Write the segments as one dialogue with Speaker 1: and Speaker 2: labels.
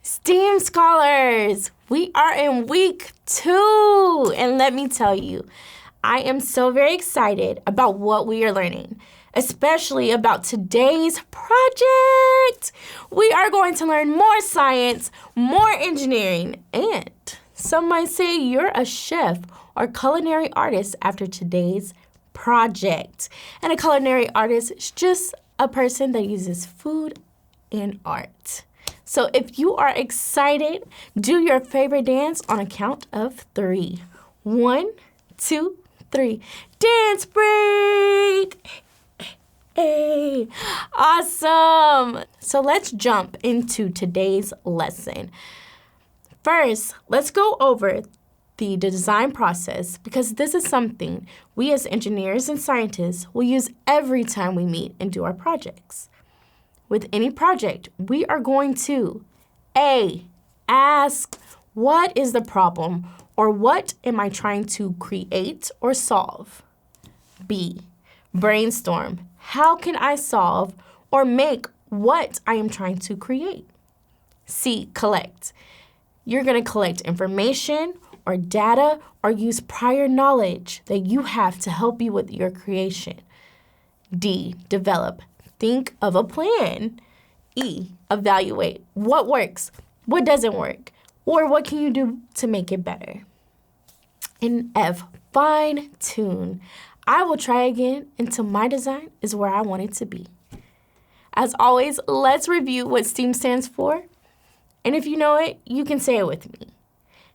Speaker 1: STEAM scholars, we are in week 2, and let me tell you, I am so very excited about what we are learning, especially about today's project. We are going to learn more science, more engineering, and some might say you're a chef or culinary artist after today's project. And a culinary artist is just a person that uses food and art. So if you are excited, do your favorite dance on a count of 3. 1, 2, 3. Dance break! Hey, awesome! So let's jump into today's lesson. First, let's go over the design process because this is something we as engineers and scientists will use every time we meet and do our projects. With any project, we are going to A, ask what is the problem or what am I trying to create or solve? B, brainstorm. How can I solve or make what I am trying to create? C, collect. You're going to collect information or data or use prior knowledge that you have to help you with your creation. D, develop. Think of a plan. E, evaluate. What works? What doesn't work? Or what can you do to make it better? And F, fine tune. I will try again until my design is where I want it to be. As always, let's review what STEAM stands for. And if you know it, you can say it with me.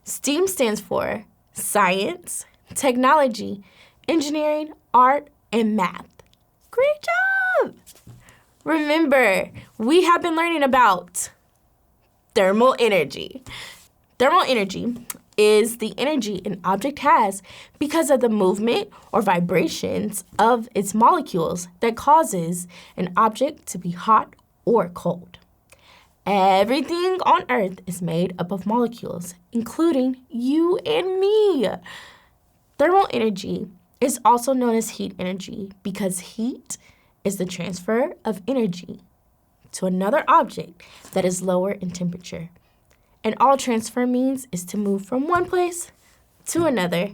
Speaker 1: STEAM stands for science, technology, engineering, art, and math. Great job! Remember, we have been learning about thermal energy. Thermal energy is the energy an object has because of the movement or vibrations of its molecules that causes an object to be hot or cold. Everything on Earth is made up of molecules, including you and me. Thermal energy is also known as heat energy because heat is the transfer of energy to another object that is lower in temperature. And all transfer means is to move from one place to another.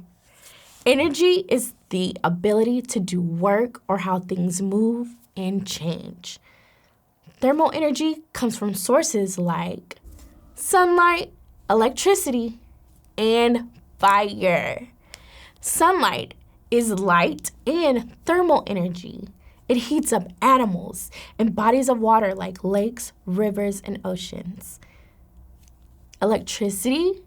Speaker 1: Energy is the ability to do work or how things move and change. Thermal energy comes from sources like sunlight, electricity, and fire. Sunlight is light and thermal energy. It heats up animals and bodies of water like lakes, rivers, and oceans. Electricity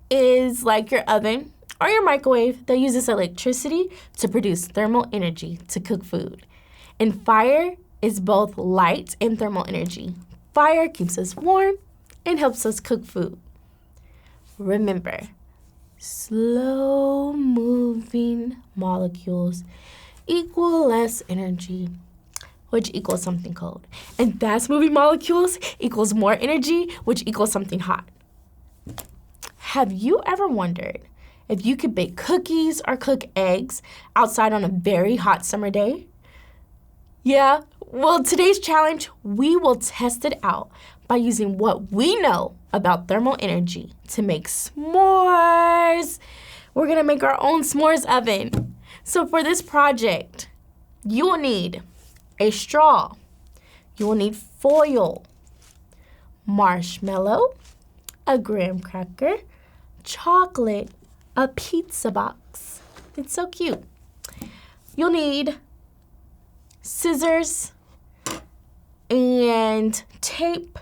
Speaker 1: is like your oven or your microwave that uses electricity to produce thermal energy to cook food. And fire is both light and thermal energy. Fire keeps us warm and helps us cook food. Remember, slow-moving molecules equal less energy, which equals something cold. And fast-moving molecules equals more energy, which equals something hot. Have you ever wondered if you could bake cookies or cook eggs outside on a very hot summer day? Yeah, well, today's challenge, we will test it out by using what we know about thermal energy to make s'mores. We're gonna make our own s'mores oven. So for this project, you will need a straw, you will need foil, marshmallow, a graham cracker, chocolate, a pizza box. It's so cute. You'll need scissors and tape,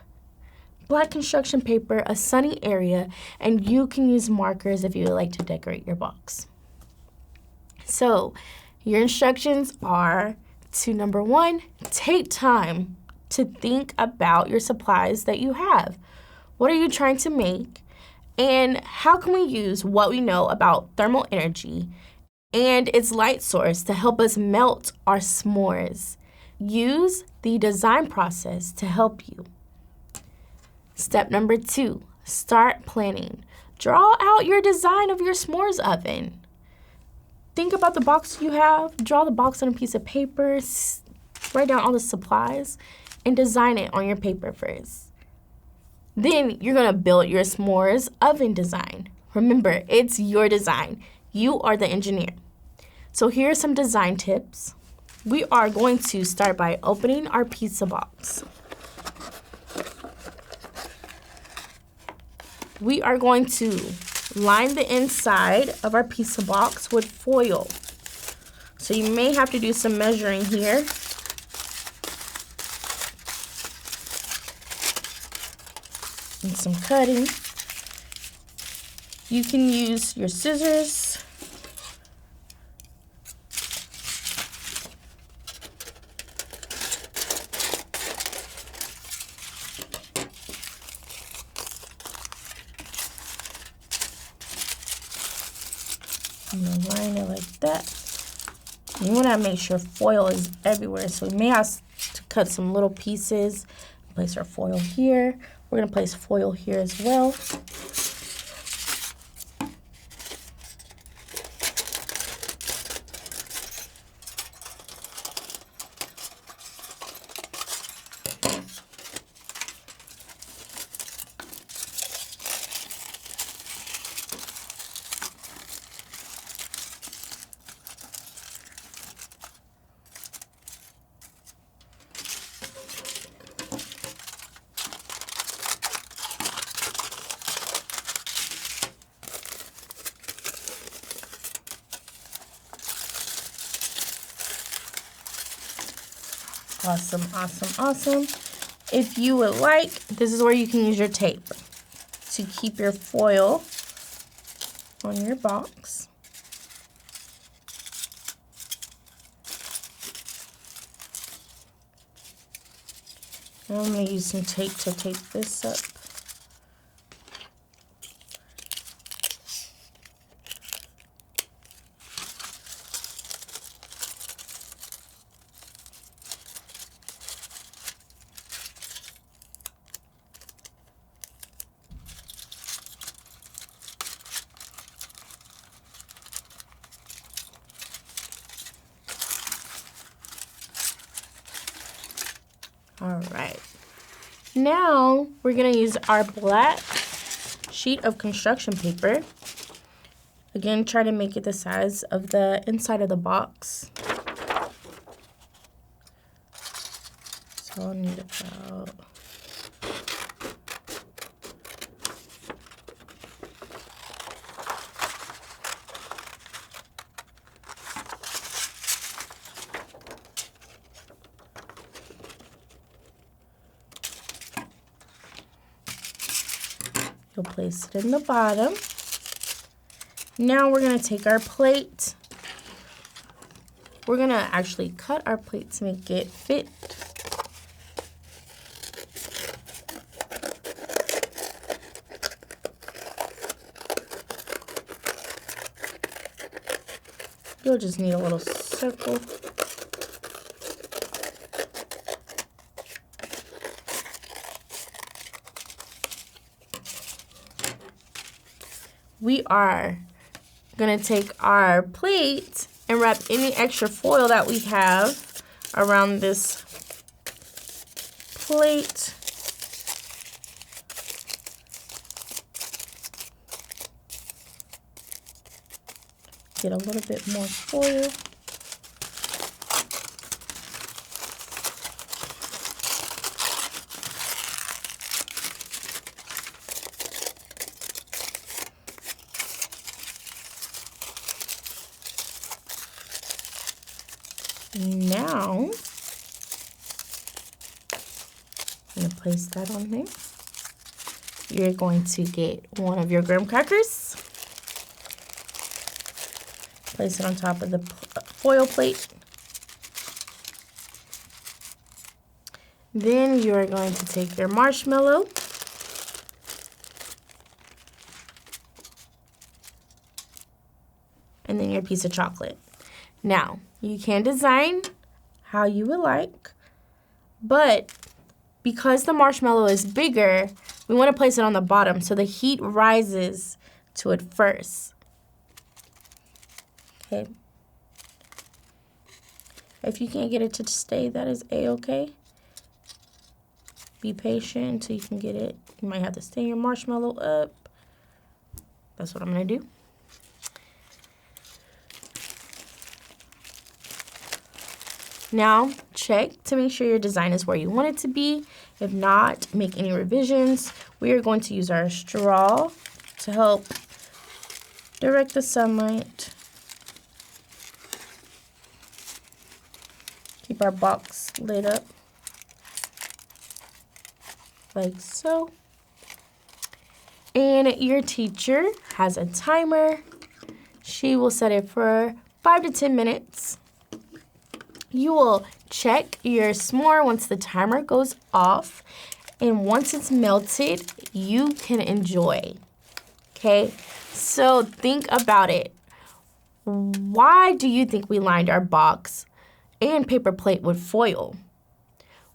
Speaker 1: black construction paper, a sunny area, and you can use markers if you would like to decorate your box. So your instructions are to, number 1, take time to think about your supplies that you have. What are you trying to make? And how can we use what we know about thermal energy and its light source to help us melt our s'mores? Use the design process to help you. Step number 2, start planning. Draw out your design of your s'mores oven. Think about the box you have, draw the box on a piece of paper, write down all the supplies, and design it on your paper first. Then you're gonna build your s'mores oven design. Remember, it's your design. You are the engineer. So here are some design tips. We are going to start by opening our pizza box. We are going to line the inside of our pizza box with foil. So you may have to do some measuring here. And some cutting. You can use your scissors. I'm gonna line it like that. You want to make sure foil is everywhere. So we may have to cut some little pieces. Place our foil here. We're gonna place foil here as well. Awesome, awesome, awesome. If you would like, this is where you can use your tape to keep your foil on your box. And I'm going to use some tape to tape this up. All right. Now we're going to use our black sheet of construction paper. Again, try to make it the size of the inside of the box. So I'll need about you'll place it in the bottom. Now we're going to take our plate. We're going to actually cut our plate to make it fit. You'll just need a little circle. We are going to take our plate and wrap any extra foil that we have around this plate. Get a little bit more foil. Now, I'm going to place that on there. You're going to get one of your graham crackers. Place it on top of the foil plate. Then you are going to take your marshmallow. And then your piece of chocolate. Now, you can design how you would like, but because the marshmallow is bigger, we want to place it on the bottom so the heat rises to it first. Okay. If you can't get it to stay, that is a-okay. Be patient until you can get it You might have to stand your marshmallow up. That's what I'm going to do. Now, check to make sure your design is where you want it to be. If not, make any revisions. We are going to use our straw to help direct the sunlight. Keep our box lit up like so. And your teacher has a timer. She will set it for 5 to 10 minutes. You will check your s'more once the timer goes off. And once it's melted, you can enjoy. Okay? So think about it. Why do you think we lined our box and paper plate with foil?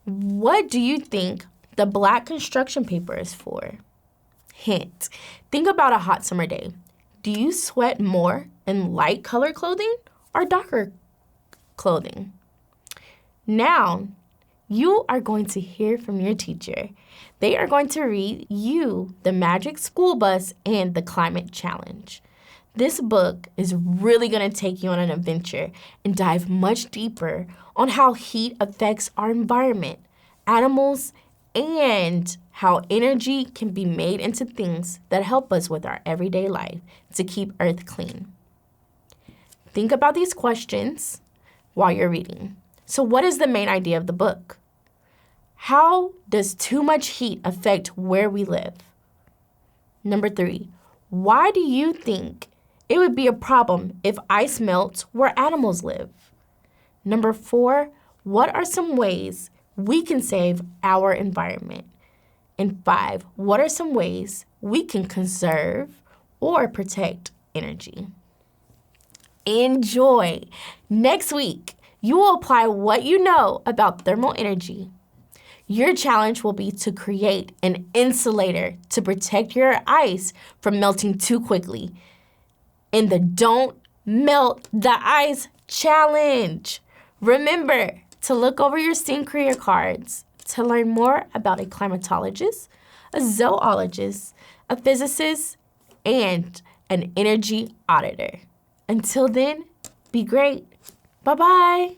Speaker 1: What do you think the black construction paper is for? Hint. Think about a hot summer day. Do you sweat more in light colored clothing or darker clothing? Now, you are going to hear from your teacher. They are going to read you The Magic School Bus and The Climate Challenge. This book is really going to take you on an adventure and dive much deeper on how heat affects our environment, animals, and how energy can be made into things that help us with our everyday life to keep Earth clean. Think about these questions while you're reading. So what is the main idea of the book? How does too much heat affect where we live? Number 3, why do you think it would be a problem if ice melts where animals live? Number 4, what are some ways we can save our environment? And 5, what are some ways we can conserve or protect energy? Enjoy! Next week, you will apply what you know about thermal energy. Your challenge will be to create an insulator to protect your ice from melting too quickly in the Don't Melt the Ice Challenge. Remember to look over your STEAM career cards to learn more about a climatologist, a zoologist, a physicist, and an energy auditor. Until then, be great. Bye-bye.